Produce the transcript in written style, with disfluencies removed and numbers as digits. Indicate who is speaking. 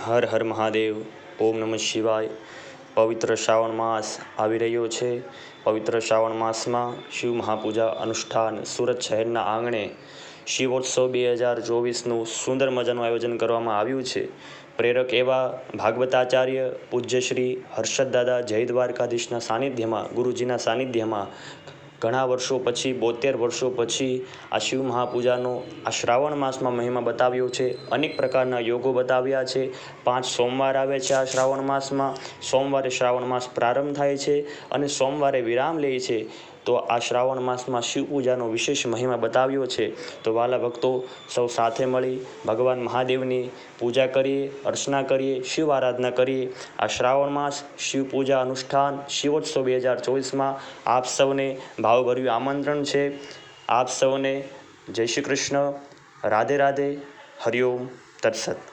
Speaker 1: હર હર મહાદેવ. ઓમ નમઃ શિવાય. પવિત્ર શ્રાવણ માસ આવી રહ્યો છે. પવિત્ર શ્રાવણ માસમાં શિવ મહાપૂજા અનુષ્ઠાન સુરત શહેરના આંગણે શિવોત્સવ 2024નું સુંદર મજાનું આયોજન કરવામાં આવ્યું છે. પ્રેરક એવા ભાગવતાચાર્ય પૂજ્ય શ્રી હર્ષદ દાદા જય દ્વારકાધીશના સાનિધ્યમાં, ગુરુજીના સાનિધ્યમાં ઘણા વર્ષો પછી 72 વર્ષો પછી આ શિવ મહાપૂજાનો આ શ્રાવણ માસમાં મહિમા બતાવ્યો છે. અનેક પ્રકારના યોગો બતાવ્યા છે. 5 સોમવાર આવે છે આ શ્રાવણ માસમાં. સોમવારે શ્રાવણ માસ પ્રારંભ થાય છે અને સોમવારે વિરામ લે છે. તો આ શ્રાવણ માસમાં શિવ પૂજાનો વિશેષ મહિમા બતાવ્યો છે. તો વાલા ભક્તો, સૌ સાથે મળી ભગવાન મહાદેવની પૂજા કરીએ, અર્ચના કરીએ, શિવ આરાધના કરીએ. આ શ્રાવણ માસ શિવ પૂજા અનુષ્ઠાન શિવોત્સવ 2024માં આપ સૌને ભાવભર્યું આમંત્રણ છે. આપ સૌને જય શ્રી કૃષ્ણ, રાધે રાધે, હરિઓમ, તત્સત.